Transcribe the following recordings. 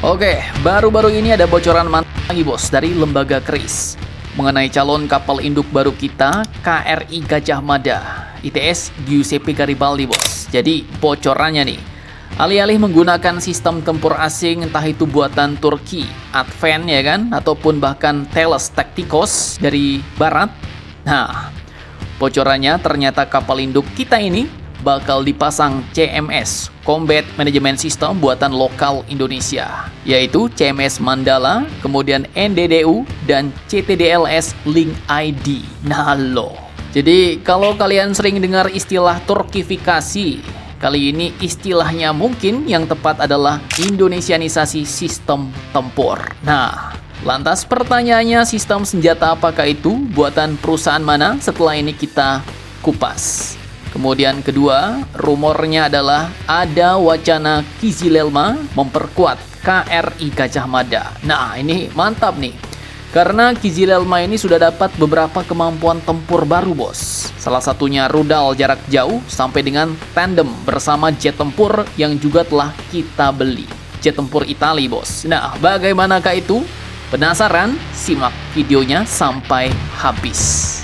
Oke, baru-baru ini ada bocoran mantap lagi bos dari lembaga KRIS mengenai calon kapal induk baru kita, KRI Gajah Mada ITS Giuseppe Garibaldi bos. Jadi bocorannya nih, alih-alih menggunakan sistem tempur asing entah itu buatan Turki, Advent ya kan, ataupun bahkan Thales Tacticos dari barat. Nah, bocorannya ternyata kapal induk kita ini bakal dipasang CMS, Combat Management System buatan lokal Indonesia, yaitu CMS Mandala, kemudian NDDU, dan CTDLS Link ID. Nah lo. Jadi kalau kalian sering dengar istilah Turkifikasi, kali ini istilahnya mungkin yang tepat adalah Indonesianisasi sistem tempur. Nah, lantas pertanyaannya, sistem senjata apakah itu? Buatan perusahaan mana? Setelah ini kita kupas. Kemudian kedua, rumornya adalah ada wacana Kizilelma memperkuat KRI Gajah Mada. Nah, ini mantap nih. Karena Kizilelma ini sudah dapat beberapa kemampuan tempur baru, bos. Salah satunya rudal jarak jauh sampai dengan tandem bersama jet tempur yang juga telah kita beli. Jet tempur Italia, bos. Nah, bagaimanakah itu? Penasaran? Simak videonya sampai habis.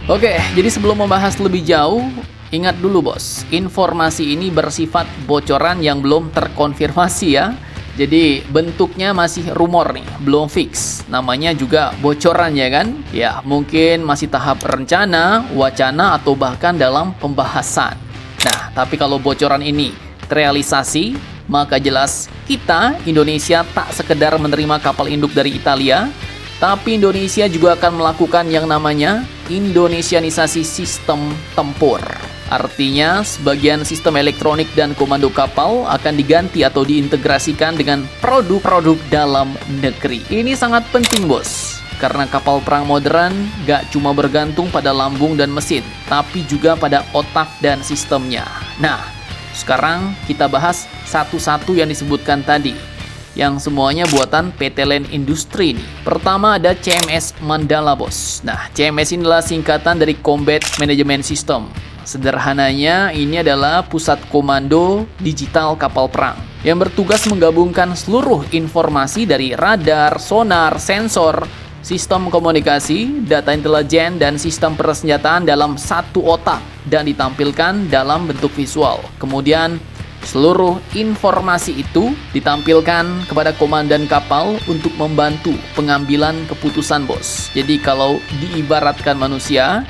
Oke, jadi sebelum membahas lebih jauh, ingat dulu bos, informasi ini bersifat bocoran yang belum terkonfirmasi ya. Jadi bentuknya masih rumor nih, belum fix. Namanya juga bocoran ya kan? Ya, mungkin masih tahap rencana, wacana, atau bahkan dalam pembahasan. Nah, tapi kalau bocoran ini terrealisasi, maka jelas kita, Indonesia, tak sekedar menerima kapal induk dari Italia, tapi Indonesia juga akan melakukan yang namanya Indonesianisasi sistem tempur. Artinya, sebagian sistem elektronik dan komando kapal akan diganti atau diintegrasikan dengan produk-produk dalam negeri. Ini sangat penting bos, karena kapal perang modern gak cuma bergantung pada lambung dan mesin, tapi juga pada otak dan sistemnya. Nah, sekarang kita bahas satu-satu yang disebutkan tadi, yang semuanya buatan PT Land Industri nih. Pertama ada CMS Mandala bos. Nah, CMS inilah singkatan dari Combat Management System. Sederhananya, ini adalah pusat komando digital kapal perang yang bertugas menggabungkan seluruh informasi dari radar, sonar, sensor, sistem komunikasi, data intelijen, dan sistem persenjataan dalam satu otak dan ditampilkan dalam bentuk visual. Kemudian seluruh informasi itu ditampilkan kepada komandan kapal untuk membantu pengambilan keputusan bos. Jadi kalau diibaratkan manusia,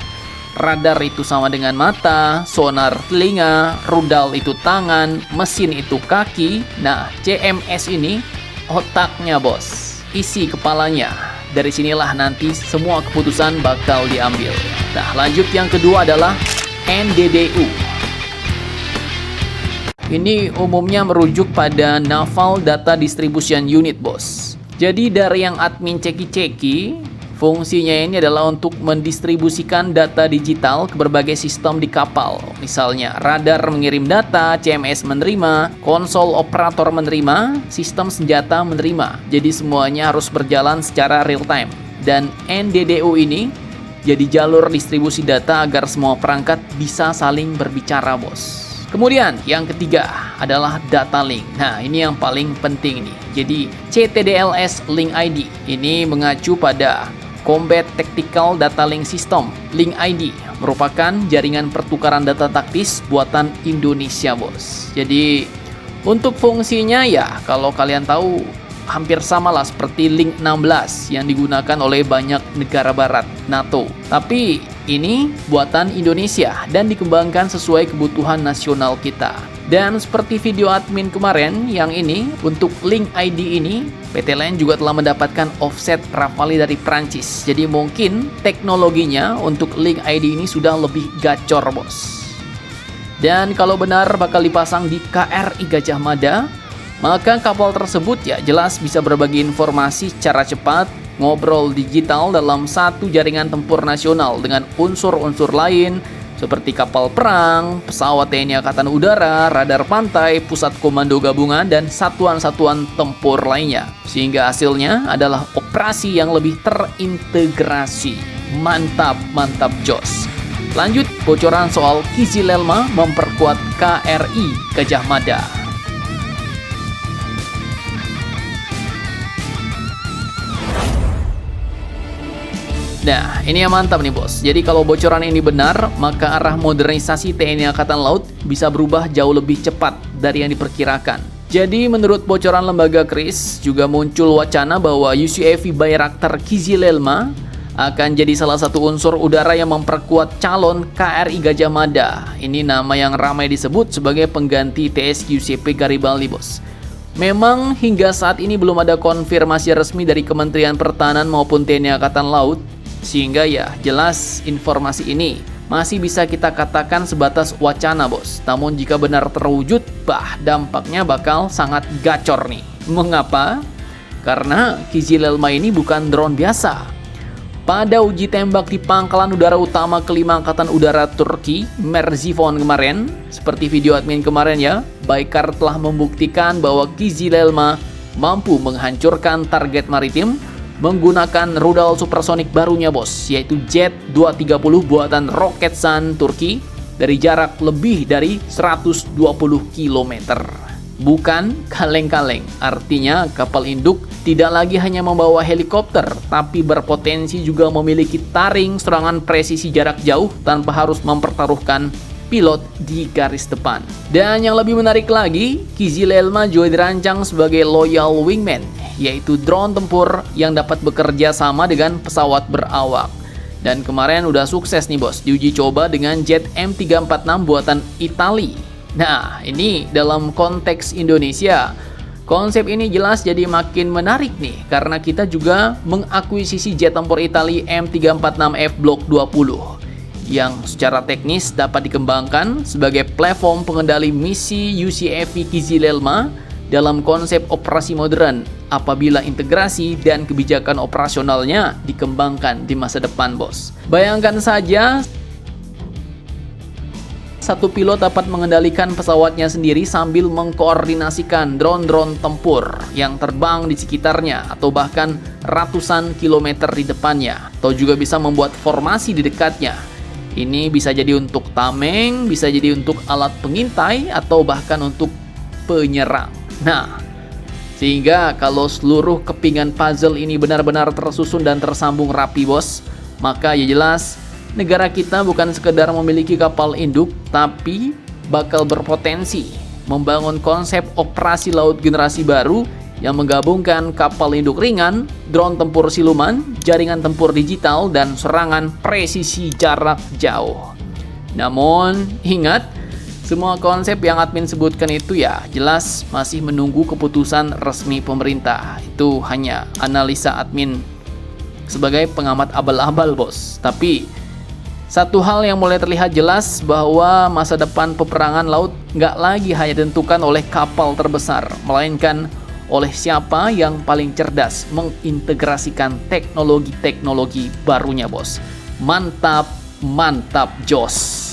radar itu sama dengan mata, sonar telinga, rudal itu tangan, mesin itu kaki. Nah, CMS ini otaknya bos, isi kepalanya. Dari sinilah nanti semua keputusan bakal diambil. Nah, lanjut yang kedua adalah NDDU. Ini umumnya merujuk pada Naval Data Distribution Unit, bos. Jadi dari yang admin ceki-ceki, fungsinya ini adalah untuk mendistribusikan data digital ke berbagai sistem di kapal. Misalnya, radar mengirim data, CMS menerima, konsol operator menerima, sistem senjata menerima. Jadi semuanya harus berjalan secara real time. Dan NDDU ini jadi jalur distribusi data agar semua perangkat bisa saling berbicara, bos. Kemudian yang ketiga adalah data link. Nah, ini yang paling penting nih. Jadi CTDLS Link ID ini mengacu pada Combat Tactical Data Link System. Link ID merupakan jaringan pertukaran data taktis buatan Indonesia, bos. Jadi untuk fungsinya ya, kalau kalian tahu hampir sama lah seperti Link 16 yang digunakan oleh banyak negara barat NATO. Tapi ini buatan Indonesia dan dikembangkan sesuai kebutuhan nasional kita. Dan seperti video admin kemarin yang ini, untuk Link ID ini PT Line juga telah mendapatkan offset Rafale dari Prancis. Jadi mungkin teknologinya untuk Link ID ini sudah lebih gacor, bos. Dan kalau benar bakal dipasang di KRI Gajah Mada, maka kapal tersebut ya jelas bisa berbagi informasi secara cepat, ngobrol digital dalam satu jaringan tempur nasional dengan unsur-unsur lain seperti kapal perang, pesawat TNI Angkatan Udara, radar pantai, pusat komando gabungan, dan satuan-satuan tempur lainnya. Sehingga hasilnya adalah operasi yang lebih terintegrasi. Mantap, mantap jos. Lanjut, bocoran soal Kizilelma memperkuat KRI Gajah Mada. Nah, ini yang mantap nih bos. Jadi kalau bocoran ini benar, maka arah modernisasi TNI Angkatan Laut bisa berubah jauh lebih cepat dari yang diperkirakan. Jadi menurut bocoran lembaga KRIS, juga muncul wacana bahwa UCAV Bayraktar Kizilelma akan jadi salah satu unsur udara yang memperkuat calon KRI Gajah Mada. Ini nama yang ramai disebut sebagai pengganti TSQCP Garibaldi bos. Memang hingga saat ini belum ada konfirmasi resmi dari Kementerian Pertahanan maupun TNI Angkatan Laut, sehingga ya jelas informasi ini masih bisa kita katakan sebatas wacana bos. Namun jika benar terwujud, dampaknya bakal sangat gacor nih. Mengapa? Karena Kizilelma ini bukan drone biasa. Pada uji tembak di Pangkalan Udara Utama kelima Angkatan Udara Turki, Merzifon kemarin, seperti video admin kemarin ya, Baykar telah membuktikan bahwa Kizilelma mampu menghancurkan target maritim menggunakan rudal supersonik barunya bos, yaitu Jet 230 buatan Roketsan Turki dari jarak lebih dari 120 km. Bukan kaleng-kaleng, artinya kapal induk tidak lagi hanya membawa helikopter, tapi berpotensi juga memiliki taring serangan presisi jarak jauh tanpa harus mempertaruhkan pilot di garis depan. Dan yang lebih menarik lagi, Kizilelma juga dirancang sebagai loyal wingman, yaitu drone tempur yang dapat bekerja sama dengan pesawat berawak. Dan kemarin udah sukses nih bos, diuji coba dengan jet M346 buatan Itali. Nah, ini dalam konteks Indonesia, konsep ini jelas jadi makin menarik nih, karena kita juga mengakuisisi jet tempur Itali M346F Block 20 yang secara teknis dapat dikembangkan sebagai platform pengendali misi UCAV Kizilelma dalam konsep operasi modern apabila integrasi dan kebijakan operasionalnya dikembangkan di masa depan bos. Bayangkan saja, satu pilot dapat mengendalikan pesawatnya sendiri sambil mengkoordinasikan drone-drone tempur yang terbang di sekitarnya atau bahkan ratusan kilometer di depannya, atau juga bisa membuat formasi di dekatnya. Ini bisa jadi untuk tameng, bisa jadi untuk alat pengintai, atau bahkan untuk penyerang. Nah, sehingga kalau seluruh kepingan puzzle ini benar-benar tersusun dan tersambung rapi bos, maka ya jelas negara kita bukan sekedar memiliki kapal induk, tapi bakal berpotensi membangun konsep operasi laut generasi baru yang menggabungkan kapal induk ringan, drone tempur siluman, jaringan tempur digital, dan serangan presisi jarak jauh. Namun, ingat, semua konsep yang admin sebutkan itu ya jelas masih menunggu keputusan resmi pemerintah. Itu hanya analisa admin sebagai pengamat abal-abal bos. Tapi satu hal yang mulai terlihat jelas bahwa masa depan peperangan laut nggak lagi hanya ditentukan oleh kapal terbesar, melainkan oleh siapa yang paling cerdas mengintegrasikan teknologi-teknologi barunya bos. Mantap, mantap jos.